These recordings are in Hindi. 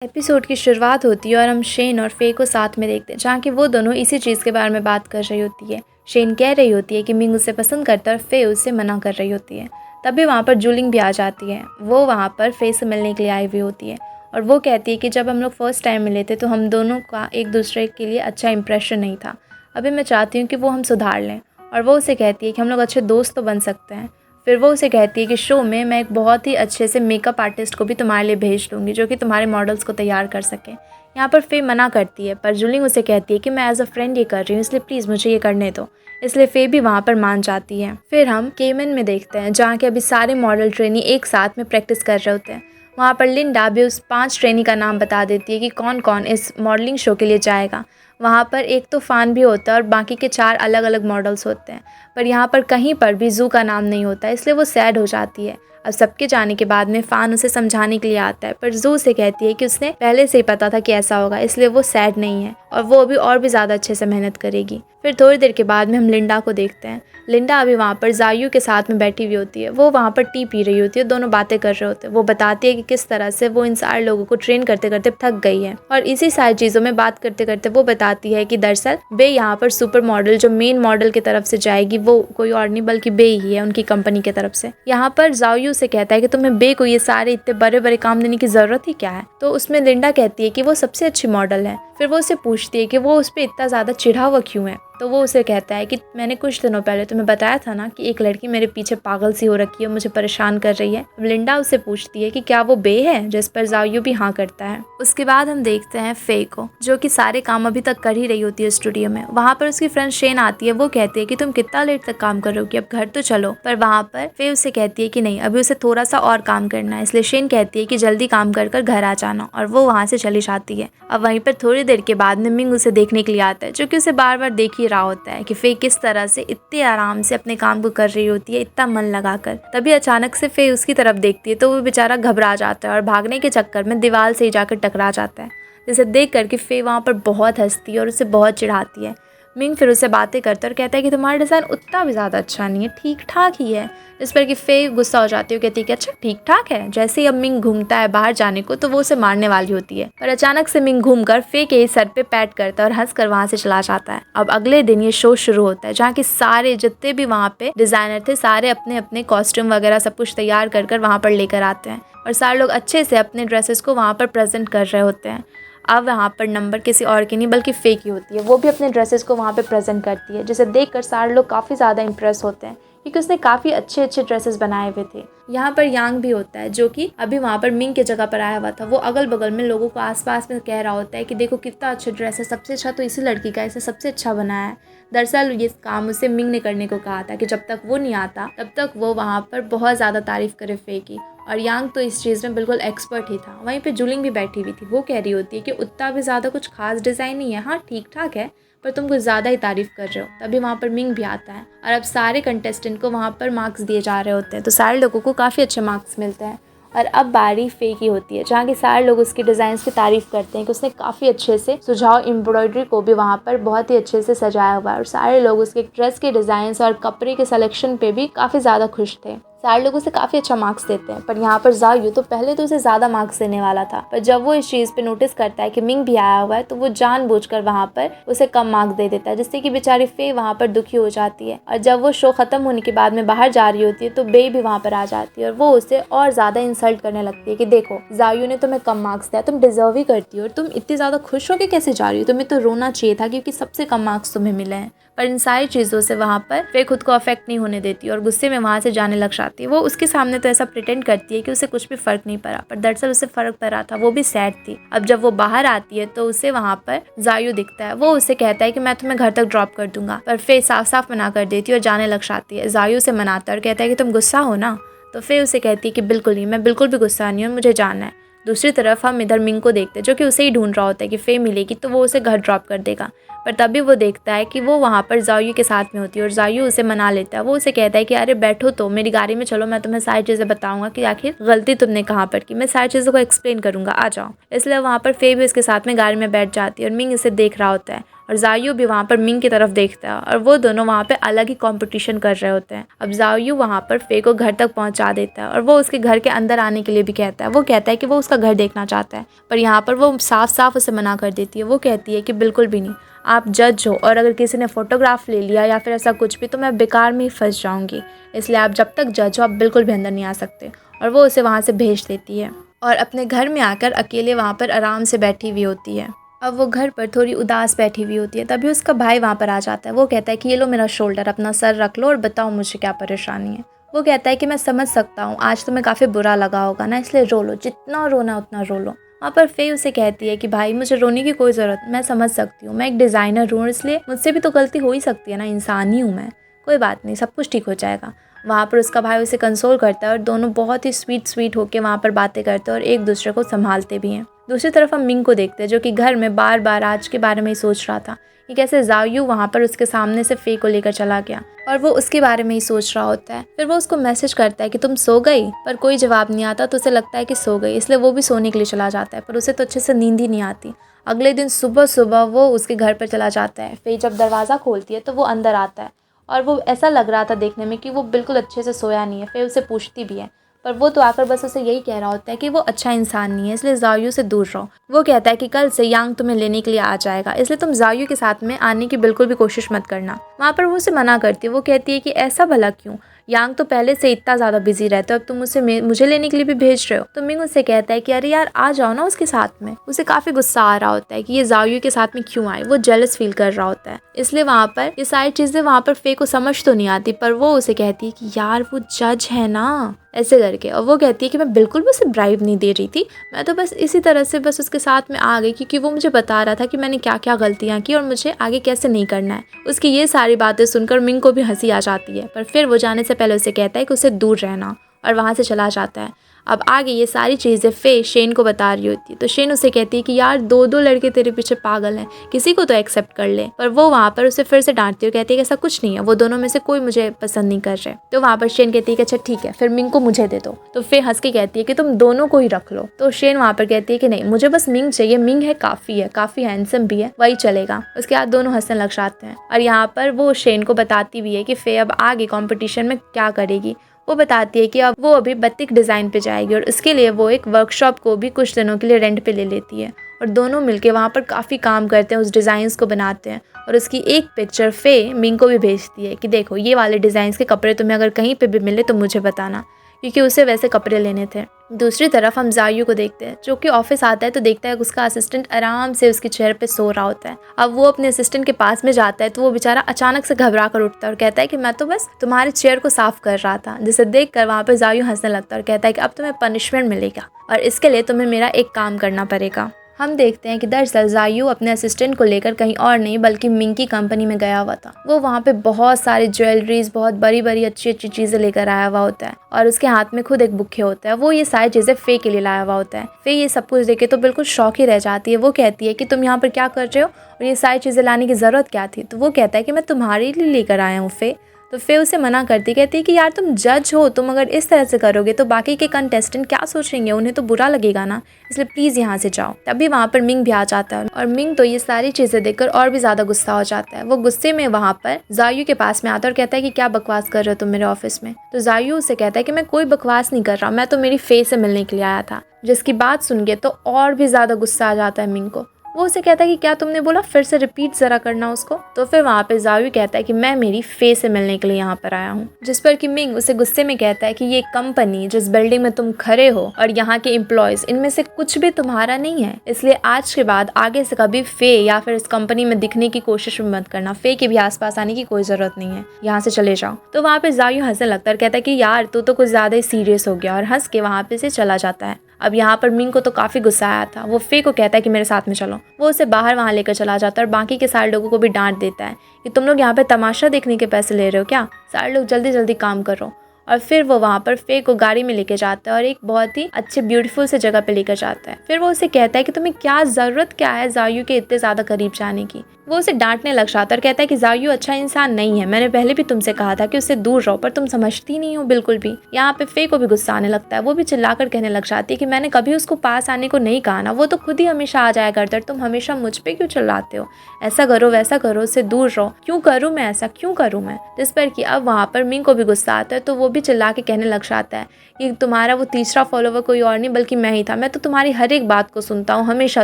एपिसोड की शुरुआत होती है और हम शेन और फे को साथ में देखते हैं, जहाँ कि वो दोनों इसी चीज़ के बारे में बात कर रही होती है। शेन कह रही होती है कि मिंग उसे पसंद करता है और फे उसे मना कर रही होती है। तभी वहाँ पर जूलिंग भी आ जाती है। वो वहाँ पर फे से मिलने के लिए आई हुई होती है और वो कहती है कि जब हम लोग फर्स्ट टाइम मिले थे तो हम दोनों का एक दूसरे के लिए अच्छा इंप्रेशन नहीं था। अभी मैं चाहती हूँ कि वो हम सुधार लें। और वो उसे कहती है कि हम लोग अच्छे दोस्त तो बन सकते हैं। फिर वो उसे कहती है कि शो में मैं एक बहुत ही अच्छे से मेकअप आर्टिस्ट को भी तुम्हारे लिए भेज दूँगी, जो कि तुम्हारे मॉडल्स को तैयार कर सके। यहाँ पर फे मना करती है, पर जूलिंग उसे कहती है कि मैं एज अ फ्रेंड ये कर रही हूँ, इसलिए प्लीज़ मुझे ये करने दो। इसलिए फे भी वहाँ पर मान जाती है। फिर हम केमन में देखते हैं, जहाँ के अभी सारे मॉडल ट्रेनी एक साथ में प्रैक्टिस कर रहे होते हैं। वहाँ पर लिंडा भी उस 5 ट्रेनी का नाम बता देती है कि कौन कौन इस मॉडलिंग शो के लिए जाएगा। वहाँ पर एक तो फ़ान भी होता है और बाकी के 4 अलग अलग मॉडल्स होते हैं, पर यहाँ पर कहीं पर भी जू का नाम नहीं होता है, इसलिए वो सैड हो जाती है। अब सबके जाने के बाद में फ़ान उसे समझाने के लिए आता है, पर जू से कहती है कि उसने पहले से ही पता था कि ऐसा होगा, इसलिए वो सैड नहीं है और वो अभी और भी ज़्यादा अच्छे से मेहनत करेगी। फिर थोड़ी देर के बाद में हम लिंडा को देखते हैं। लिंडा अभी वहाँ पर जायू के साथ में बैठी हुई होती है। वो वहाँ पर टी पी रही होती है, दोनों बातें कर रहे होते हैं। वो बताती है कि किस तरह से वो इन सारे लोगों को ट्रेन करते करते थक गई है, और इसी सारी चीज़ों में बात करते करते वो बताती है कि दरअसल बे यहाँ पर सुपर मॉडल जो मेन मॉडल की तरफ से जाएगी वो कोई और नहीं बल्कि बे ही है, उनकी कंपनी की तरफ से। यहाँ पर जायू से कहता है कि तुम्हें बे को ये सारे इतने बड़े बड़े काम देने की जरूरत ही क्या है। तो उसमें लिंडा कहती है कि वो सबसे अच्छी मॉडल है। फिर वो उसे पूछती है कि वो उस पर इतना ज़्यादा चिढ़ा हुआ क्यों है। तो वो उसे कहता है कि मैंने कुछ दिनों पहले तुम्हें बताया था ना कि एक लड़की मेरे पीछे पागल सी हो रखी है, मुझे परेशान कर रही है। अब लिंडा उससे पूछती है कि क्या वो बे है, जिस पर जायू भी हाँ करता है। उसके बाद हम देखते हैं फे को, जो कि सारे काम अभी तक कर ही रही होती है स्टूडियो में। वहाँ पर उसकी फ्रेंड शेन आती है। वो कहती है कि तुम कितना लेट तक काम कर रहे हो, कि अब घर तो चलो। पर वहाँ पर फे उससे कहती है कि नहीं, अभी उसे थोड़ा सा और काम करना है। इसलिए शेन कहती है कि जल्दी काम कर कर घर आ जाना, और वो वहाँ से चली जाती है। अब वहीं पर थोड़ी देर के बाद में मिंग उसे देखने के लिए आता है, जो कि उसे बार बार देख ही रहा होता है कि फे किस तरह से इतने आराम से अपने काम को कर रही होती है, इतना मन लगाकर। तभी अचानक से फे उसकी तरफ देखती है तो वो बेचारा घबरा जाता है और भागने के चक्कर में दीवार से ही जाकर टकरा जाता है, जिसे देख करके फे वहाँ पर बहुत हंसती है और उसे बहुत चिढ़ाती है। मिंग फिर उससे बातें करता है और कहता है कि तुम्हारा डिज़ाइन उतना भी ज़्यादा अच्छा नहीं है, ठीक ठाक ही है। इस पर कि फे गुस्सा हो जाती है, कहती है कि अच्छा ठीक ठाक है। जैसे ही अब मिंग घूमता है बाहर जाने को तो वो उसे मारने वाली होती है, पर अचानक से मिंग घूमकर फे के सर पे पैट करता है और हंसकर वहाँ से चला जाता है। अब अगले दिन ये शो शुरू होता है, जहाँ के सारे जितने भी वहाँ पे डिजाइनर थे सारे अपने अपने कॉस्ट्यूम वगैरह सब कुछ तैयार कर कर वहाँ पर लेकर आते हैं, और सारे लोग अच्छे से अपने ड्रेसेस को वहाँ पर प्रेजेंट कर रहे होते हैं। अब वहाँ पर नंबर किसी और की नहीं बल्कि फे की होती है। वो भी अपने ड्रेसेस को वहाँ पे प्रेजेंट करती है, जिसे देखकर सारे लोग काफ़ी ज़्यादा इंप्रेस होते हैं, क्योंकि उसने काफ़ी अच्छे अच्छे ड्रेसेस बनाए हुए थे। यहाँ पर यांग भी होता है, जो कि अभी वहाँ पर मिंग की जगह पर आया हुआ था। वो अगल बगल में लोगों को आसपास में कह रहा होता है कि देखो कितना अच्छा ड्रेस है, सबसे अच्छा तो इसी लड़की का, इसे सबसे अच्छा बनाया है। दरअसल ये काम उसे मिंग ने करने को कहा था कि जब तक वो नहीं आता तब तक वो वहाँ पर बहुत ज़्यादा तारीफ करे फे की, और यांग तो इस चीज़ में बिल्कुल एक्सपर्ट ही था। वहीं पे जूलिंग भी बैठी हुई थी। वो कह रही होती है कि उतना भी ज़्यादा कुछ खास डिज़ाइन नहीं है, हाँ ठीक ठाक है, पर तुम कुछ ज़्यादा ही तारीफ कर रहे हो। तभी वहाँ पर मिंग भी आता है और अब सारे कंटेस्टेंट को वहाँ पर मार्क्स दिए जा रहे होते हैं, तो सारे लोगों को काफ़ी अच्छे मार्क्स मिलते हैं। और अब बारी फे की होती है, जहाँ के सारे लोग उसकी डिज़ाइंस की तारीफ़ करते हैं कि उसने काफ़ी अच्छे से सुझाव एम्ब्रॉयडरी को भी वहाँ पर बहुत ही अच्छे से सजाया हुआ है, और सारे लोग उसके ड्रेस के डिज़ाइंस और कपड़े के सिलेक्शन पे भी काफ़ी ज़्यादा खुश थे। सारे लोग उसे काफ़ी अच्छा मार्क्स देते हैं, पर यहाँ पर जायू तो पहले तो उसे ज़्यादा मार्क्स देने वाला था, पर जब वो इस चीज़ पे नोटिस करता है कि मिंग भी आया हुआ है तो वो जानबूझकर वहाँ पर उसे कम मार्क्स दे देता है, जिससे कि बेचारी फे वहाँ पर दुखी हो जाती है। और जब वो शो ख़त्म होने के बाद में बाहर जा रही होती है तो बे भी वहाँ पर आ जाती है और वो उसे और ज़्यादा इंसल्ट करने लगती है कि देखो जायू ने तुम्हें कम मार्क्स दिया, तुम डिजर्व ही करती हो, और तुम इतनी ज़्यादा खुश होकर कैसे जा रही हो, तुम्हें तो रोना चाहिए था क्योंकि सबसे कम मार्क्स तुम्हें मिले हैं। पर इन सारी चीज़ों से वहाँ पर फे खुद को अफेक्ट नहीं होने देती और गुस्से में वहाँ से जाने लग जाती है। वो उसके सामने तो ऐसा प्रिटेंड करती है कि उसे कुछ भी फर्क नहीं पड़ा, पर दरअसल उसे फर्क पड़ा था, वो भी सैड थी। अब जब वो बाहर आती है तो उसे वहाँ पर जायू दिखता है। वो उसे कहता है कि मैं तुम्हें घर तक ड्रॉप कर दूंगा, पर फे साफ साफ मना कर देती है और जाने लग जाती है। जायू से मनाता है और कहता है कि तुम गुस्सा हो ना, तो फे उसे कहती है कि बिल्कुल नहीं, मैं बिल्कुल भी गुस्सा नहीं हूँ, मुझे जाना है। दूसरी तरफ हम इधर मिंग को देखते हैं, जो कि उसे ही ढूंढ रहा होता है कि फे मिलेगी तो वो उसे घर ड्रॉप कर देगा, पर तभी वो देखता है कि वो वहाँ पर जायू के साथ में होती है और जायू उसे मना लेता है। वो उसे कहता है कि अरे बैठो तो मेरी गाड़ी में, चलो मैं तुम्हें सारी चीज़ें बताऊंगा कि आखिर गलती तुमने कहाँ पर की, मैं सारी चीज़ों को एक्सप्लेन करूंगा, आ जाओ। इसलिए वहाँ पर फे भी उसके साथ में गाड़ी में बैठ जाती है और मिंग इसे देख रहा होता है और जायू भी वहाँ पर मिंग की तरफ देखता है और वो दोनों वहाँ पे अलग ही कंपटीशन कर रहे होते हैं। अब जायू वहाँ पर फे को घर तक पहुँचा देता है और वो उसके घर के अंदर आने के लिए भी कहता है। वो कहता है कि वो उसका घर देखना चाहता है, पर यहाँ पर वो साफ साफ उसे मना कर देती है। वो कहती है कि बिल्कुल भी नहीं, आप जज हो और अगर किसी ने फ़ोटोग्राफ ले लिया या फिर ऐसा कुछ भी तो मैं बेकार में ही फंस जाऊँगी, इसलिए आप जब तक जज हो आप बिल्कुल भी अंदर नहीं आ सकते। और वो उसे वहाँ से भेज देती है और अपने घर में आकर अकेले वहाँ पर आराम से बैठी हुई होती है। अब वो घर पर थोड़ी उदास बैठी हुई होती है, तभी उसका भाई वहाँ पर आ जाता है। वो कहता है कि ये लो मेरा शोल्डर, अपना सर रख लो और बताओ मुझे क्या परेशानी है। वो कहता है कि मैं समझ सकता हूँ, आज तुम्हें काफ़ी बुरा लगा होगा ना, इसलिए रो लो, जितना रोना उतना रो लो। वहाँ पर फे उसे कहती है कि भाई मुझे रोने की कोई ज़रूरत, मैं समझ सकती हूँ, मैं एक डिज़ाइनर हूँ, इसलिए मुझसे भी तो गलती हो ही सकती है ना, इंसान ही हूँ मैं, कोई बात नहीं, सब कुछ ठीक हो जाएगा। वहाँ पर उसका भाई उसे कंसोल करता है और दोनों बहुत ही स्वीट होकर वहाँ पर बातें करते हैं और एक दूसरे को संभालते भी हैं। दूसरी तरफ हम मिंग को देखते हैं जो कि घर में बार बार आज के बारे में ही सोच रहा था कि कैसे जायू वहाँ पर उसके सामने से फे को लेकर चला गया और वो उसके बारे में ही सोच रहा होता है। फिर वो उसको मैसेज करता है कि तुम सो गई, पर कोई जवाब नहीं आता तो उसे लगता है कि सो गई, इसलिए वो भी सोने के लिए चला जाता है, पर उसे तो अच्छे से नींद ही नहीं आती। अगले दिन सुबह सुबह वो उसके घर पर चला जाता है। फे जब दरवाज़ा खोलती है तो वो अंदर आता है और वो ऐसा लग रहा था देखने में कि वो बिल्कुल अच्छे से सोया नहीं है। फे उसे पूछती भी है, पर वो तो आकर बस उसे यही कह रहा होता है कि वो अच्छा इंसान नहीं है, इसलिए जायू से दूर रहो। वो कहता है कि कल से यांग तुम्हें लेने के लिए आ जाएगा, इसलिए तुम जायू के साथ में आने की बिल्कुल भी कोशिश मत करना। वहाँ पर वो उसे मना करती है। वो कहती है कि ऐसा भला क्यों, यांग तो पहले से इतना ज़्यादा बिजी रहता है, अब तुम उसे मुझे लेने के लिए भी भेज रहे हो। तो मिंग उससे कहता है कि अरे यार आ जाओ ना उसके साथ में। उसे काफ़ी गुस्सा आ रहा होता है कि ये जायू के साथ में क्यों आए, वो जेलस फील कर रहा होता है। इसलिए वहाँ पर ये सारी चीज़ें वहाँ पर फे को समझ तो नहीं आती, पर वो उसे कहती है कि यार वो जज है ना, ऐसे करके। और वो कहती है कि मैं बिल्कुल भी उसे ब्राइब नहीं दे रही थी, मैं तो बस इसी तरह से बस उसके साथ में आ गई क्योंकि वो मुझे बता रहा था कि मैंने क्या क्या गलतियाँ की और मुझे आगे कैसे नहीं करना है। उसकी ये सारी बातें सुनकर मिंग को भी हंसी आ जाती है, पर फिर वो जाने से पहले उसे कहता है कि उसे दूर रहना और वहाँ से चला जाता है। अब आगे ये सारी चीज़ें फे शेन को बता रही होती है, तो शेन उसे कहती है कि यार दो लड़के तेरे पीछे पागल हैं, किसी को तो एक्सेप्ट कर ले। पर वो वहाँ पर उसे फिर से डांटती है, कहती है कि ऐसा कुछ नहीं है, वो दोनों में से कोई मुझे पसंद नहीं कर रहे। तो वहाँ पर शेन कहती है कि अच्छा ठीक है, फिर मिंग को मुझे दे दो। तो फे हंस के कहती है कि तुम दोनों को ही रख लो। तो शेन वहाँ पर कहती है कि नहीं, मुझे बस मिंग चाहिए, मिंग है काफ़ी हैंडसम भी है, वही चलेगा। उसके बाद दोनों हंसने लग जाते हैं और यहाँ पर वो शेन को बताती भी है कि फे अब आगे कॉम्पिटिशन में क्या करेगी। वो बताती है कि अब वो अभी बत्तिक डिज़ाइन पे जाएगी और इसके लिए वो एक वर्कशॉप को भी कुछ दिनों के लिए रेंट पे ले लेती है और दोनों मिलके वहाँ पर काफ़ी काम करते हैं, उस डिज़ाइंस को बनाते हैं। और उसकी एक पिक्चर फे मिंग को भी भेजती है कि देखो ये वाले डिज़ाइंस के कपड़े तुम्हें अगर कहीं पे भी मिले तो मुझे बताना, क्योंकि उसे वैसे कपड़े लेने थे। दूसरी तरफ हम जायू को देखते हैं जो कि ऑफिस आता है तो देखता है कि उसका असिस्टेंट आराम से उसकी चेयर पे सो रहा होता है। अब वो अपने असिस्टेंट के पास में जाता है तो वो बेचारा अचानक से घबरा कर उठता है और कहता है कि मैं तो बस तुम्हारी चेयर को साफ कर रहा था। जिसे देख कर वहाँ पर जायू हंसने लगता है और कहता है कि अब तुम्हें पनिशमेंट मिलेगा और इसके लिए तुम्हें मेरा एक काम करना पड़ेगा। हम देखते हैं कि दरअसल जायू अपने असिस्टेंट को लेकर कहीं और नहीं बल्कि मिंग की कंपनी में गया हुआ था। वो वहाँ पे बहुत सारी ज्वेलरीज, बहुत बड़ी अच्छी चीज़ें लेकर आया हुआ होता है और उसके हाथ में खुद एक बुक्के होता है। वो ये सारी चीज़ें फे के लिए लाया हुआ होता है। फे ये सब कुछ देखे तो बिल्कुल शौक ही रह जाती है। वो कहती है कि तुम यहाँ पर क्या कर रहे हो और ये सारी चीज़ें लाने की ज़रूरत क्या थी। तो वो कहता है कि मैं तुम्हारे लिए लेकर आया हूँ फे। तो फे उसे मना करती, कहती है कि यार तुम जज हो, तुम अगर इस तरह से करोगे तो बाकी के कंटेस्टेंट क्या सोचेंगे, उन्हें तो बुरा लगेगा ना, इसलिए प्लीज़ यहाँ से जाओ। तभी वहाँ पर मिंग भी आ जाता है और मिंग तो ये सारी चीज़ें देखकर और भी ज़्यादा गुस्सा हो जाता है। वो गुस्से में वहाँ पर जायू के पास में आता है और कहता है कि क्या बकवास कर रहे हो तुम मेरे ऑफिस में। तो जायू उसे कहता है कि मैं कोई बकवास नहीं कर रहा, मैं तो मेरी फे से मिलने के लिए आया था। जिसकी बात सुन के तो और भी ज़्यादा गुस्सा आ जाता है मिंग को। वो उसे कहता है कि क्या तुमने बोला, फिर से रिपीट ज़रा करना उसको। तो फिर वहाँ पे जायू कहता है कि मैं मेरी फे से मिलने के लिए यहाँ पर आया हूँ। जिस पर कि मिंग उसे गुस्से में कहता है कि ये कंपनी जिस बिल्डिंग में तुम खड़े हो और यहाँ के एम्प्लॉयज़, इनमें से कुछ भी तुम्हारा नहीं है, इसलिए आज के बाद आगे से कभी फे या फिर इस कंपनी में दिखने की कोशिश भी मत करना। फे के भी आसपास आने की कोई ज़रूरत नहीं है, यहाँ से चले जाओ। तो वहाँ पे जायू हंसने लगता है और कहता है कि यार तू तो कुछ ज़्यादा ही सीरियस हो गया, और हंस के वहाँ पे से चला जाता है। अब यहाँ पर मिंग को तो काफ़ी गुस्सा आया था। वो फे को कहता है कि मेरे साथ में चलो। वो उसे बाहर वहाँ लेकर चला जाता है और बाकी के सारे लोगों को भी डांट देता है कि तुम लोग यहाँ पे तमाशा देखने के पैसे ले रहे हो क्या, सारे लोग जल्दी जल्दी काम करो। और फिर वो वहाँ पर फे को गाड़ी में लेके जाता है और एक बहुत ही अच्छे ब्यूटीफुल से जगह पे लेकर जाता है। फिर वो उसे कहता है कि तुम्हें क्या ज़रूरत क्या है जायू के इतने ज़्यादा करीब जाने की। वो उसे डांटने लग जाता है और कहता है कि जायू अच्छा इंसान नहीं है, मैंने पहले भी तुमसे कहा था कि उससे दूर रहो, पर तुम समझती नहीं हो बिल्कुल भी। यहाँ पे फे को भी गुस्सा आने लगता है, वो भी चिल्लाकर कहने लग जाती है कि मैंने कभी उसको पास आने को नहीं कहा ना, वो तो खुद ही हमेशा आ जाया करता है, तुम हमेशा मुझ पे क्यों चिल्लाते हो, ऐसा करो वैसा करो, उससे दूर रहो। क्यों करूँ मैं ऐसा, क्यों करूँ मैं। जिस पर कि अब वहाँ पर मिंग को भी गुस्सा आता है, तो वो भी चिल्ला के कहने लग जाता है कि तुम्हारा वो तीसरा फॉलोवर कोई और नहीं बल्कि मैं ही था, मैं तो तुम्हारी हर एक बात को सुनता हूँ हमेशा,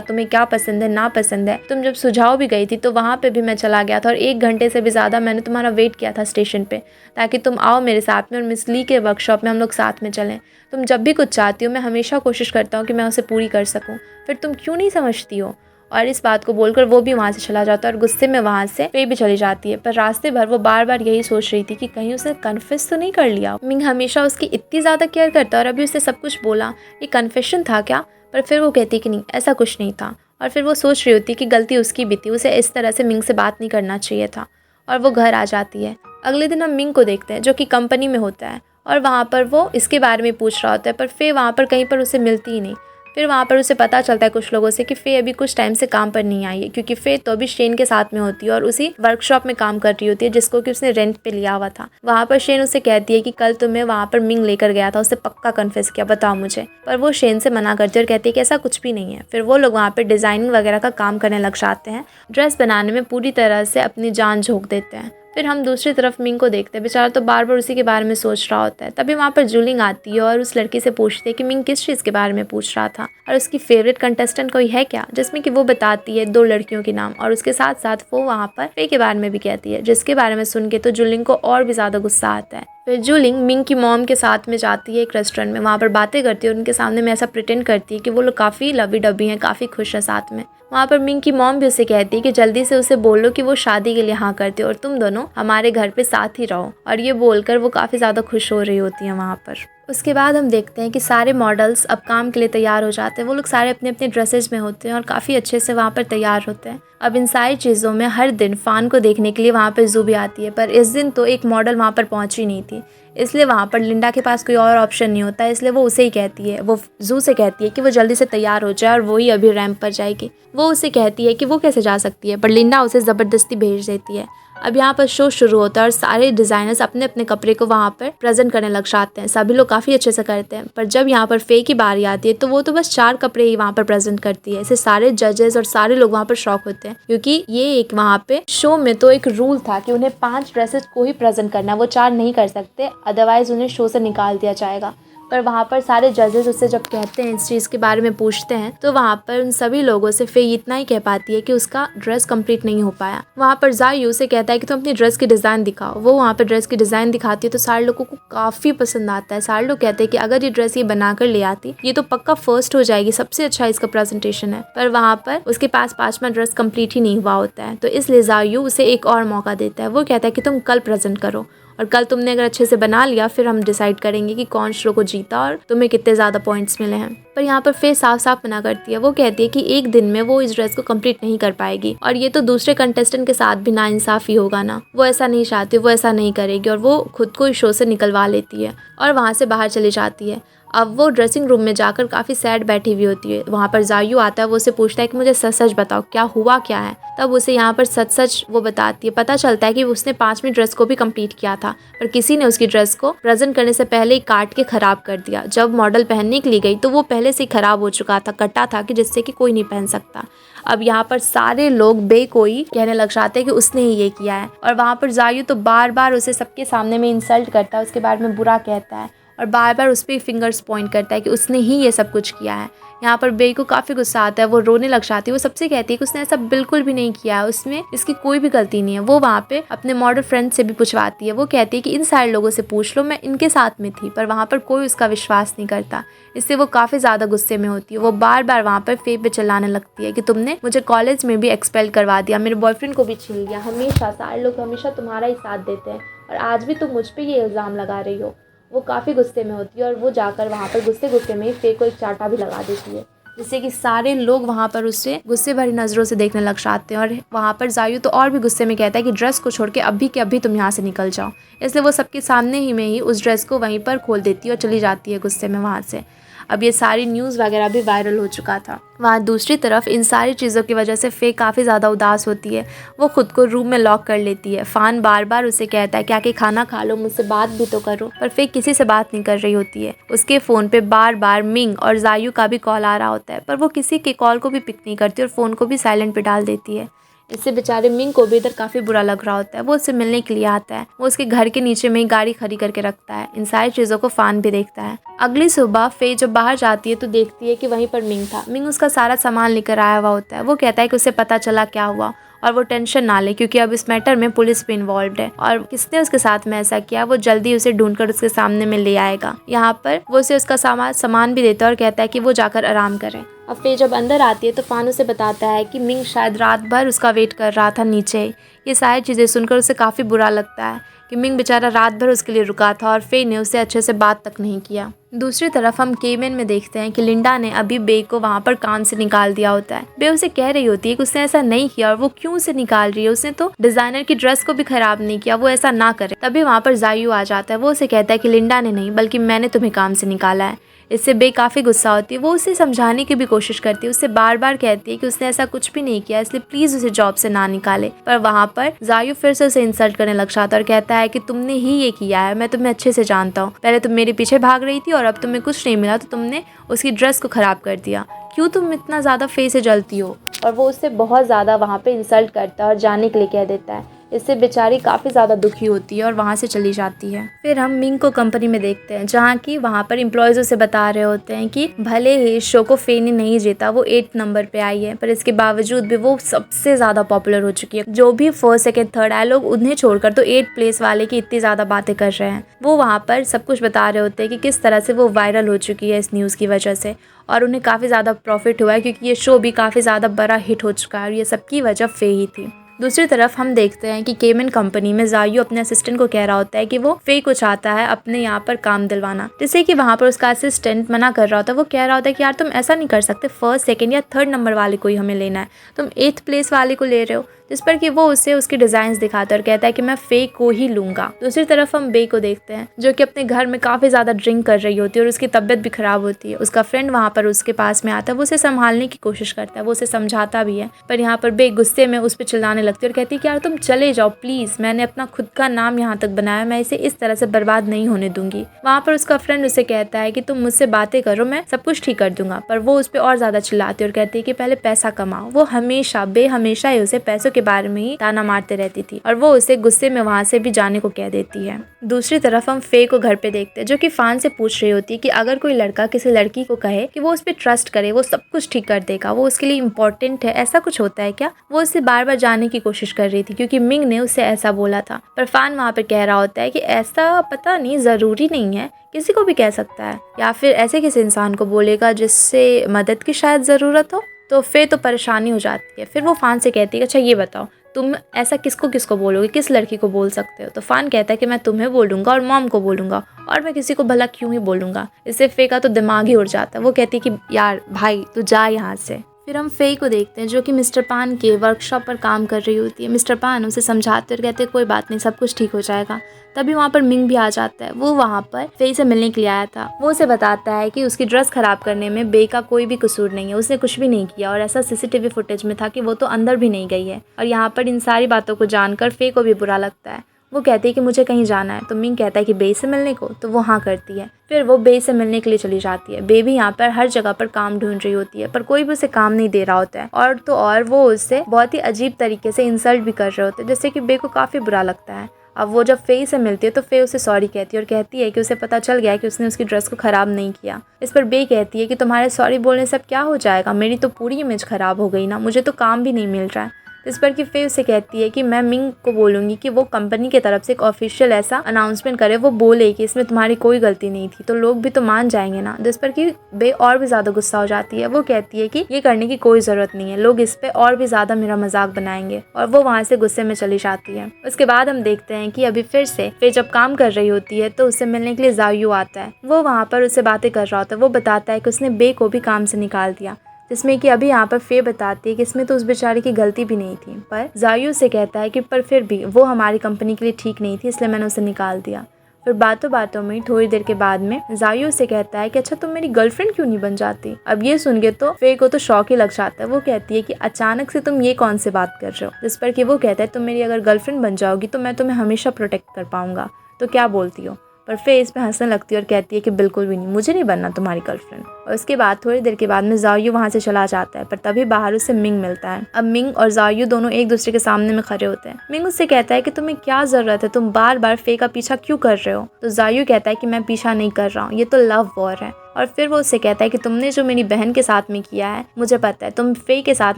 तुम्हें क्या पसंद है ना पसंद है। तुम जब सुझाव भी गई थी तो वहाँ पे भी मैं चला गया था और 1 घंटे से भी ज़्यादा मैंने तुम्हारा वेट किया था स्टेशन पे, ताकि तुम आओ मेरे साथ में और मिस ली के वर्कशॉप में हम लोग साथ में चलें। तुम जब भी कुछ चाहती हो मैं हमेशा कोशिश करता हूँ कि मैं उसे पूरी कर सकूँ, फिर तुम क्यों नहीं समझती हो। और इस बात को बोलकर वो भी वहाँ से चला जाता है और गुस्से में वहाँ से फे भी चली जाती है। पर रास्ते भर वो बार बार यही सोच रही थी कि कहीं उसने कन्फेस तो नहीं कर लिया। मिंग हमेशा उसकी इतनी ज़्यादा केयर करता है और अभी उससे सब कुछ बोला, ये कन्फेशन था क्या। पर फिर वो कहती कि नहीं, ऐसा कुछ नहीं था। और फिर वो सोच रही होती कि गलती उसकी भी थी, उसे इस तरह से मिंग से बात नहीं करना चाहिए था। और वो घर आ जाती है। अगले दिन हम मिंग को देखते हैं जो कि कंपनी में होता है और वहाँ पर वो इसके बारे में पूछ रहा होता है, पर फे वहाँ पर कहीं पर उसे मिलती ही नहीं। फिर वहाँ पर उसे पता चलता है कुछ लोगों से कि फे अभी कुछ टाइम से काम पर नहीं आई है, क्योंकि फे तो अभी शेन के साथ में होती है और उसी वर्कशॉप में काम कर रही होती है जिसको कि उसने रेंट पे लिया हुआ था। वहाँ पर शेन उसे कहती है कि कल तुम्हें वहाँ पर मिंग लेकर गया था, उसे पक्का कन्फेस किया, बताओ मुझे। पर वो शेन से मना करती है और कहती है कि ऐसा कुछ भी नहीं है। फिर वो लोग वहाँ पर डिज़ाइनिंग वगैरह का काम करने लग जाते हैं, ड्रेस बनाने में पूरी तरह से अपनी जान झोंक देते हैं। फिर हम दूसरी तरफ मिंग को देखते हैं, बेचारा तो बार बार उसी के बारे में सोच रहा होता है। तभी वहाँ पर जूलिंग आती है और उस लड़की से पूछती है कि मिंग किस चीज़ के बारे में पूछ रहा था और उसकी फेवरेट कंटेस्टेंट कोई है क्या, जिसमें कि वो बताती है 2 लड़कियों के नाम और उसके साथ साथ वो वहाँ पर फे के बारे में भी कहती है, जिसके बारे में सुन के तो जूलिंग को और भी ज़्यादा गुस्सा आता है। फिर जूलिंग मिंग की मॉम के साथ में जाती है एक रेस्टोरेंट में, वहाँ पर बातें करती है और उनके सामने में ऐसा प्रिटेंड करती है कि वो लोग काफ़ी लवी डबी हैं, काफ़ी खुश हैं साथ में। वहाँ पर मिंग की मॉम भी उसे कहती है कि जल्दी से उसे बोलो कि वो शादी के लिए हाँ करती है और तुम दोनों हमारे घर पे साथ ही रहो। और ये बोलकर वो काफ़ी ज़्यादा खुश हो रही होती हैं वहाँ पर। उसके बाद हम देखते हैं कि सारे मॉडल्स अब काम के लिए तैयार हो जाते हैं। वो लोग सारे अपने अपने ड्रेसेस में होते हैं और काफ़ी अच्छे से वहाँ पर तैयार होते हैं। अब इन सारी चीज़ों में हर दिन फ़ान को देखने के लिए वहाँ पर जू भी आती है, पर इस दिन तो एक मॉडल वहाँ पर पहुँची नहीं थी, इसलिए वहाँ पर लिंडा के पास कोई और ऑप्शन नहीं होता है, इसलिए वो उसे ही कहती है, वो जू से कहती है कि वो जल्दी से तैयार हो जाए और वो ही अभी रैंप पर जाएगी। वो उसे कहती है कि वो कैसे जा सकती है, पर लिंडा उसे ज़बरदस्ती भेज देती है। अब यहाँ पर शो शुरू होता है और सारे डिज़ाइनर्स अपने अपने कपड़े को वहाँ पर प्रेजेंट करने लग जाते हैं। सभी लोग काफ़ी अच्छे से करते हैं, पर जब यहाँ पर फे की बारी आती है तो वो तो बस 4 कपड़े ही वहाँ पर प्रेजेंट करती है। इससे सारे जजेस और सारे लोग वहाँ पर शॉक होते हैं, क्योंकि ये एक वहाँ पे शो में तो एक रूल था कि उन्हें 5 ड्रेसेस को ही प्रेजेंट करना है, वो 4 नहीं कर सकते, अदरवाइज उन्हें शो से निकाल दिया जाएगा। पर वहाँ पर सारे जजेस उससे जब कहते हैं, इस चीज़ के बारे में पूछते हैं, तो वहाँ पर उन सभी लोगों से फे इतना ही कह पाती है कि उसका ड्रेस कंप्लीट नहीं हो पाया। वहाँ पर जायू से कहता है कि तुम अपनी ड्रेस की डिज़ाइन दिखाओ। वो वहाँ पर ड्रेस की डिज़ाइन दिखाती है तो सारे लोगों को काफ़ी पसंद आता है। सारे लोग कहते हैं कि अगर ये ड्रेस ये बनाकर ले आती ये तो पक्का फर्स्ट हो जाएगी, सबसे अच्छा इसका प्रेजेंटेशन है। पर वहाँ पर उसके पास 5वां ड्रेस कंप्लीट ही नहीं हुआ होता है, तो इसलिए जायू उसे एक और मौका देता है। वो कहता है कि तुम कल प्रेजेंट करो और कल तुमने अगर अच्छे से बना लिया फिर हम डिसाइड करेंगे कि कौन शो को जीता और तुम्हें कितने ज़्यादा पॉइंट्स मिले हैं। पर यहाँ पर फे साफ साफ मना करती है। वो कहती है कि एक दिन में वो इस ड्रेस को कंप्लीट नहीं कर पाएगी और ये तो दूसरे कंटेस्टेंट के साथ भी नाइंसाफ़ी होगा ना। वो ऐसा नहीं चाहती, वो ऐसा नहीं करेगी और वो खुद को इस शो से निकलवा लेती है और वहाँ से बाहर चली जाती है। अब वो ड्रेसिंग रूम में जाकर काफ़ी सैड बैठी हुई होती है। वहाँ पर जायू आता है, वो उसे पूछता है कि मुझे सच सच बताओ क्या हुआ क्या है। तब उसे यहाँ पर सच सच वो बताती है। पता चलता है कि उसने 5वीं ड्रेस को भी कंप्लीट किया था, पर किसी ने उसकी ड्रेस को प्रेजेंट करने से पहले ही काट के ख़राब कर दिया। जब मॉडल पहनने के लिए गई तो वो पहले से ही ख़राब हो चुका था, कटा था कि जिससे कि कोई नहीं पहन सकता। अब यहाँ पर सारे लोग बेकोई कहने लग जाते हैं कि उसने ही ये किया है और वहाँ पर जायू तो बार बार उसे सबके सामने में इंसल्ट करता है, उसके बारे में बुरा कहता है और बार बार उस पर फिंगर्स पॉइंट करता है कि उसने ही ये सब कुछ किया है। यहाँ पर बे को काफ़ी गुस्सा आता है, वो रोने लग जाती है। वो सबसे कहती है कि उसने ऐसा बिल्कुल भी नहीं किया है, उसमें इसकी कोई भी गलती नहीं है। वो वहाँ पे अपने मॉडल फ्रेंड से भी पूछवाती है। वो कहती है कि इन सारे लोगों से पूछ लो, मैं इनके साथ में थी, पर वहाँ पर कोई उसका विश्वास नहीं करता। इससे वो काफ़ी ज़्यादा गुस्से में होती है। वो बार बार वहाँ पर फे पे चिल्लाने लगती है कि तुमने मुझे कॉलेज में भी एक्सपेल करवा दिया, मेरे बॉयफ्रेंड को भी छीन लिया, हमेशा सारे लोग हमेशा तुम्हारा ही साथ देते हैं और आज भी तुम मुझ पर ये इल्ज़ाम लगा रही हो। वो काफ़ी गुस्से में होती है और वो जाकर वहाँ पर गुस्से में फे को एक चाटा भी लगा देती है। जिससे कि सारे लोग वहाँ पर उससे गुस्से भरी नज़रों से देखने लग जाते हैं। और वहाँ पर जायू तो और भी गुस्से में कहता है कि ड्रेस को छोड़ के अभी के अभी तुम यहाँ से निकल जाओ। इसलिए वो सबके सामने ही में ही उस ड्रेस को वहीं पर खोल देती है और चली जाती है गुस्से में वहाँ से। अब ये सारी न्यूज़ वगैरह भी वायरल हो चुका था। वहाँ दूसरी तरफ इन सारी चीज़ों की वजह से फे काफ़ी ज़्यादा उदास होती है। वो खुद को रूम में लॉक कर लेती है। फ़ान बार बार उसे कहता है कि आके खाना खा लो, मुझसे बात भी तो करो, पर फे किसी से बात नहीं कर रही होती है। उसके फ़ोन पे बार बार मिंग और जायू का भी कॉल आ रहा होता है, पर वो किसी के कॉल को भी पिक नहीं करती और फ़ोन को भी साइलेंट पे डाल देती है। इससे बेचारे मिंग को भी इधर काफ़ी बुरा लग रहा होता है। वो उससे मिलने के लिए आता है। वो उसके घर के नीचे में ही गाड़ी खड़ी करके रखता है। इन सारी चीज़ों को फ़ान भी देखता है। अगली सुबह फे जब बाहर जाती है तो देखती है कि वहीं पर मिंग था। मिंग उसका सारा सामान लेकर आया हुआ होता है। वो कहता है कि उसे पता चला क्या हुआ और वो टेंशन ना ले, क्योंकि अब इस मैटर में पुलिस भी इन्वॉल्व है और किसने उसके साथ में ऐसा किया वो जल्दी उसे ढूंढकर उसके सामने में ले आएगा। यहाँ पर वो उसे उसका सामान भी देता है और कहता है कि वो जाकर आराम करे। अब फे जब अंदर आती है तो फ़ान उसे बताता है कि मिंग शायद रात भर उसका वेट कर रहा था नीचे। ये सारी चीज़ें सुनकर उसे काफ़ी बुरा लगता है कि मिंग बेचारा रात भर उसके लिए रुका था और फे ने उसे अच्छे से बात तक नहीं किया। दूसरी तरफ हम केमेन में देखते हैं कि लिंडा ने अभी बे को वहाँ पर काम से निकाल दिया होता है। बे उसे कह रही होती है कि उसने ऐसा नहीं किया और वो क्यों उसे निकाल रही है, उसने तो डिज़ाइनर की ड्रेस को भी खराब नहीं किया, वो ऐसा ना करे। तभी वहाँ पर जायू आ जाता है। वो उसे कहता है कि लिंडा ने नहीं बल्कि मैंने तुम्हें काम से निकाला है। इससे बे काफ़ी गुस्सा होती है। वो उसे समझाने की भी कोशिश करती है, उससे बार बार कहती है कि उसने ऐसा कुछ भी नहीं किया, इसलिए प्लीज़ उसे जॉब से ना निकाले। पर वहाँ पर जायू फिर से उसे इंसल्ट करने लग जाता है और कहता है कि तुमने ही ये किया है, मैं तुम्हें अच्छे से जानता हूँ। पहले तुम मेरे पीछे भाग रही थी और अब तुम्हें कुछ नहीं मिला तो तुमने उसकी ड्रेस को ख़राब कर दिया। क्यों तुम इतना ज़्यादा फे से जलती हो? और वो उससे बहुत ज़्यादा वहाँ पे इंसल्ट करता है और जाने के लिए कह देता है। इससे बेचारी काफ़ी ज़्यादा दुखी होती है और वहाँ से चली जाती है। फिर हम मिंग को कंपनी में देखते हैं, जहाँ की वहाँ पर एम्प्लॉयज़ उसे बता रहे होते हैं कि भले ही शो को फे ने नहीं जीता, वो 8th नंबर पे आई है, पर इसके बावजूद भी वो सबसे ज़्यादा पॉपुलर हो चुकी है। जो भी 1st, 2nd, 3rd आए लोग उन्हें छोड़कर तो 8th प्लेस वाले की इतनी ज़्यादा बातें कर रहे हैं। वो वहाँ पर सब कुछ बता रहे होते हैं कि किस तरह से वो वायरल हो चुकी है इस न्यूज़ की वजह से, और उन्हें काफ़ी ज़्यादा प्रॉफिट हुआ है क्योंकि ये शो भी काफ़ी ज़्यादा बड़ा हिट हो चुका है और ये सबकी वजह फे ही थी। दूसरी तरफ हम देखते हैं कि केमेन कंपनी में जायू अपने असिस्टेंट को कह रहा होता है कि वो फे को चाहता है अपने यहाँ पर काम दिलवाना, जिससे कि वहाँ पर उसका असिस्टेंट मना कर रहा होता है। वो कह रहा होता है कि यार तुम ऐसा नहीं कर सकते, 1st, 2nd या 3rd नंबर वाले को ही हमें लेना है, तुम 8th प्लेस वाले को ले रहे हो। जिस पर कि वो उसे उसकी डिज़ाइंस दिखाता है और कहता है कि मैं फे को ही लूँगा। दूसरी तरफ हम बे को देखते हैं जो कि अपने घर में काफ़ी ज़्यादा ड्रिंक कर रही होती है और उसकी तबीयत भी ख़राब होती है। उसका फ्रेंड वहाँ पर उसके पास में आता है, वो उसे संभालने की कोशिश करता है, वो उसे समझाता भी है, पर यहाँ पर बे गुस्से में उस पर चिल्लाने लगती है और कहती है कि यार तुम चले जाओ प्लीज़, मैंने अपना खुद का नाम यहाँ तक बनाया, मैं इसे इस तरह से बर्बाद नहीं होने दूंगी। वहाँ पर उसका फ्रेंड उसे कहता है कि तुम मुझसे बातें करो, मैं सब कुछ ठीक कर दूंगा, पर वो उस पर और ज़्यादा चिल्लाती है और कहती है कि पहले पैसा कमाओ। वो हमेशा ही उसे पैसों के बारे में ही ताना मारते रहती थी और वो उसे गुस्से में वहाँ से भी जाने को कह देती है। दूसरी तरफ हम फे को घर पे देखते हैं जो कि फ़ान से पूछ रही होती है कि अगर कोई लड़का किसी लड़की को कहे कि वो उस पर ट्रस्ट करे, वो सब कुछ ठीक कर देगा, वो उसके लिए इम्पोर्टेंट है, ऐसा कुछ होता है क्या? वो उससे बार बार जाने की कोशिश कर रही थी क्योंकि मिंग ने उसे ऐसा बोला था, पर फ़ान वहाँ पे कह रहा होता है कि ऐसा पता नहीं, ज़रूरी नहीं है, किसी को भी कह सकता है, या फिर ऐसे किसी इंसान को बोलेगा जिससे मदद की शायद ज़रूरत हो। तो फिर तो परेशानी हो जाती है। फिर वो फ़ान से कहती है अच्छा ये बताओ तुम ऐसा किसको बोलोगे, किस लड़की को बोल सकते हो? तो फ़ान कहता है कि मैं तुम्हें बोलूँगा और मॉम को बोलूँगा, और मैं किसी को भला क्यों ही बोलूँगा। इससे फे का तो दिमाग ही उड़ जाता है। वो कहती है कि यार भाई तू जा यहाँ से। फिर हम फे को देखते हैं जो कि मिस्टर पान के वर्कशॉप पर काम कर रही होती है। मिस्टर पान उसे समझाते और कहते हैं कोई बात नहीं, सब कुछ ठीक हो जाएगा। तभी वहाँ पर मिंग भी आ जाता है। वो वहाँ पर फे से मिलने के लिए आया था। वो उसे बताता है कि उसकी ड्रेस खराब करने में बे का कोई भी कसूर नहीं है, उसने कुछ भी नहीं किया और ऐसा सीसीटीवी फुटेज में था कि वो तो अंदर भी नहीं गई है। और यहाँ पर इन सारी बातों को जानकर फे को भी बुरा लगता है। वो कहती है कि मुझे कहीं जाना है, तो मिंग कहता है कि बे से मिलने को, तो वो हाँ करती है। फिर वो बे से मिलने के लिए चली जाती है। बे भी यहाँ पर हर जगह पर काम ढूंढ रही होती है, पर कोई भी उसे काम नहीं दे रहा होता है, और तो और वो उससे बहुत ही अजीब तरीके से इंसल्ट भी कर रहे होते हैं, जिससे कि बे को काफ़ी बुरा लगता है। अब वो जब फे से मिलती है तो फे उसे सॉरी कहती है और कहती है कि उसे पता चल गया कि उसने उसकी ड्रेस को ख़राब नहीं किया। इस पर बे कहती है कि तुम्हारे सॉरी बोलने से अब क्या हो जाएगा, मेरी तो पूरी इमेज ख़राब हो गई ना, मुझे तो काम भी नहीं मिल रहा है। इस पर कि फे उसे कहती है कि मैं मिंग को बोलूँगी कि वो कंपनी की तरफ से एक ऑफिशियल ऐसा अनाउंसमेंट करे, वो बोले कि इसमें तुम्हारी कोई गलती नहीं थी, तो लोग भी तो मान जाएंगे ना। जिस पर कि बे और भी ज़्यादा गुस्सा हो जाती है। वो कहती है कि ये करने की कोई ज़रूरत नहीं है, लोग इस पे और भी ज़्यादा मेरा मजाक बनाएंगे, और वो वहाँ से गुस्से में चली जाती है। उसके बाद हम देखते हैं कि अभी फिर से फे जब काम कर रही होती है तो उससे मिलने के लिए जायू आता है। वो वहाँ पर उससे बातें कर रहा होता है। वो बताता है कि उसने बे को भी काम से निकाल दिया, जिसमें कि अभी यहाँ पर फे बताती है कि इसमें तो उस बेचारे की गलती भी नहीं थी, पर जायू से कहता है कि पर फिर भी वो हमारी कंपनी के लिए ठीक नहीं थी, इसलिए मैंने उसे निकाल दिया। फिर बातों बातों में थोड़ी देर के बाद में जायू से कहता है कि अच्छा तुम मेरी गर्लफ्रेंड क्यों नहीं बन जाती। अब ये सुन के तो फे को तो शौक ही लग जाता है। वो कहती है कि अचानक से तुम ये कौन सी बात कर रहे हो। जिस पर कि वो कहता है तुम मेरी अगर गर्लफ्रेंड बन जाओगी तो मैं तुम्हें हमेशा प्रोटेक्ट कर पाऊंगा, तो क्या बोलती हो। पर फे इस पे हंसने लगती है और कहती है कि बिल्कुल भी नहीं, मुझे नहीं बनना तुम्हारी गर्लफ्रेंड। और उसके बाद थोड़ी देर के बाद में जायू वहाँ से चला जाता है, पर तभी बाहर उसे मिंग मिलता है। अब मिंग और जायू दोनों एक दूसरे के सामने में खड़े होते हैं। मिंग उससे कहता है कि तुम्हें क्या जरूरत है, तुम बार बार फे का पीछा क्यों कर रहे हो। तो जायू कहता है कि मैं पीछा नहीं कर रहा हूँ, ये तो लव वॉर है। और फिर वो उससे कहता है कि तुमने जो मेरी बहन के साथ में किया है, मुझे पता है तुम फे के साथ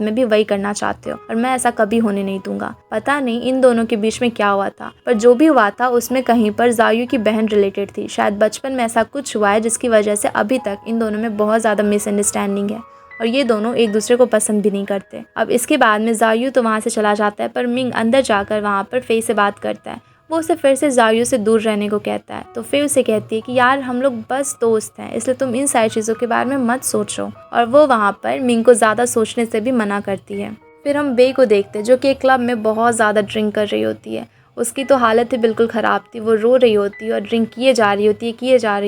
में भी वही करना चाहते हो, और मैं ऐसा कभी होने नहीं दूंगा। पता नहीं इन दोनों के बीच में क्या हुआ था, पर जो भी हुआ था उसमें कहीं पर जायू की बहन रिलेटेड थी। शायद बचपन में ऐसा कुछ हुआ है जिसकी वजह से अभी तक इन दोनों में बहुत ज़्यादा मिसअंडरस्टैंडिंग है, और ये दोनों एक दूसरे को पसंद भी नहीं करते। अब इसके बाद में जायू तो वहाँ से चला जाता है, पर मिंग अंदर जाकर वहाँ पर फे से बात करता है। वो उसे फिर से जायू से दूर रहने को कहता है। तो फे उसे कहती है कि यार हम लोग बस दोस्त हैं, इसलिए तुम इन सारी चीज़ों के बारे में मत सोचो। और वो वहाँ पर मिंग को ज़्यादा सोचने से भी मना करती है। फिर हम बे को देखते हैं जो कि एक क्लब में बहुत ज़्यादा ड्रिंक कर रही होती है। उसकी तो हालत ही बिल्कुल ख़राब थी, वो रो रही होती है और ड्रिंक किए जा रही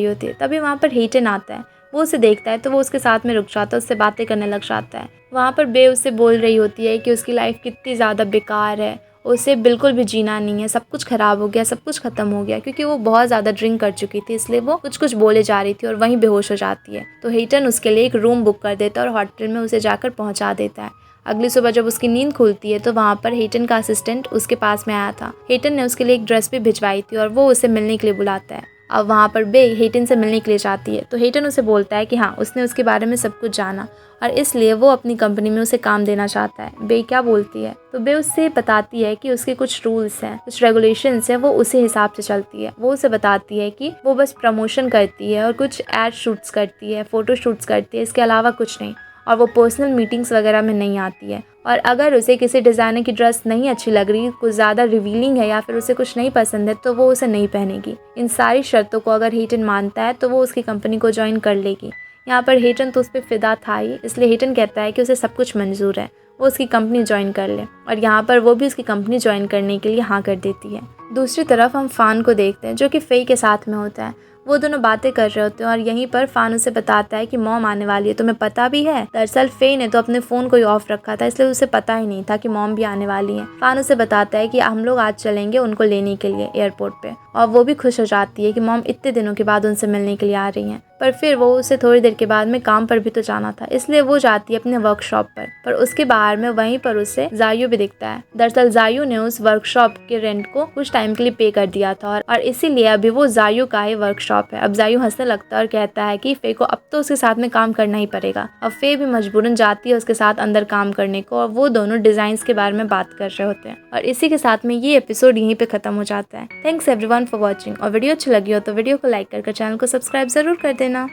होती है। तभी वहाँ पर हेटन आता है। वो उसे देखता है तो वो उसके साथ में रुक जाता है, उससे बातें करने लग जाता है। वहाँ पर बे उससे बोल रही होती है कि उसकी लाइफ कितनी ज़्यादा बेकार है, उसे बिल्कुल भी जीना नहीं है, सब कुछ ख़राब हो गया, सब कुछ ख़त्म हो गया, क्योंकि वो बहुत ज़्यादा ड्रिंक कर चुकी थी, इसलिए वो कुछ बोले जा रही थी और वहीं बेहोश हो जाती है। तो हेटन उसके लिए एक रूम बुक कर देता है और होटल में उसे जाकर पहुँचा देता है। अगली सुबह जब उसकी नींद खुलती है तो वहाँ पर हेटन का असिस्टेंट उसके पास में आया था। हेटन ने उसके लिए एक ड्रेस भी भिजवाई थी और वो उसे मिलने के लिए बुलाता है। अब वहाँ पर बे हेटन से मिलने के लिए जाती है, तो हेटन उसे बोलता है कि हाँ उसने उसके बारे में सब कुछ जाना और इसलिए वो अपनी कंपनी में उसे काम देना चाहता है। बे क्या बोलती है, तो बे उससे बताती है कि उसके कुछ रूल्स हैं, कुछ रेगुलेशंस हैं, वो उसी हिसाब से चलती है। वो उसे बताती है कि वो बस प्रमोशन करती है और कुछ एड शूट्स करती है, फोटो शूट्स करती है, इसके अलावा कुछ नहीं, और वो पर्सनल मीटिंग्स वगैरह में नहीं आती है। और अगर उसे किसी डिज़ाइनर की ड्रेस नहीं अच्छी लग रही, कुछ ज़्यादा रिवीलिंग है या फिर उसे कुछ नहीं पसंद है, तो वो उसे नहीं पहनेगी। इन सारी शर्तों को अगर हेटन मानता है तो वो उसकी कंपनी को ज्वाइन कर लेगी। यहाँ पर हेटन तो उस पर फिदा था ही, इसलिए हेटन कहता है कि उसे सब कुछ मंजूर है, वो उसकी कंपनी ज्वाइन कर ले, और यहाँ पर वो भी उसकी कंपनी ज्वाइन करने के लिए हाँ कर देती है। दूसरी तरफ हम फ़ान को देखते हैं जो कि फे के साथ में होता है। वो दोनों बातें कर रहे होते हैं और यहीं पर फ़ान उसे बताता है कि मॉम आने वाली है, तुम्हें पता भी है। दरअसल फे ने तो अपने फ़ोन को ही ऑफ रखा था, इसलिए उसे पता ही नहीं था कि मॉम भी आने वाली है। फ़ान उसे बताता है कि हम लोग आज चलेंगे उनको लेने के लिए एयरपोर्ट पे, और वो भी खुश हो जाती है कि मॉम इतने दिनों के बाद उनसे मिलने के लिए आ रही हैं। पर फिर वो उसे थोड़ी देर के बाद में काम पर भी तो जाना था, इसलिए वो जाती है अपने वर्कशॉप पर उसके बाहर में वहीं पर उसे जायू भी दिखता है। दरअसल जायू ने उस वर्कशॉप के रेंट को कुछ टाइम के लिए पे कर दिया था और इसीलिए अभी वो जायू का ही वर्कशॉप है। अब जायू हंसने लगता है और कहता है कि फे को अब तो उसके साथ में काम करना ही पड़ेगा। अब फे भी मजबूरन जाती है उसके साथ अंदर काम करने को, और वो दोनों डिजाइन्स के बारे में बात कर रहे होते हैं। और इसी के साथ में ये एपिसोड यहीं पे खत्म हो जाता है। थैंक्स एवरीवन फॉर वॉचिंग, और वीडियो अच्छी लगी हो तो वीडियो को लाइक करके चैनल को सब्सक्राइब जरूर कर देना।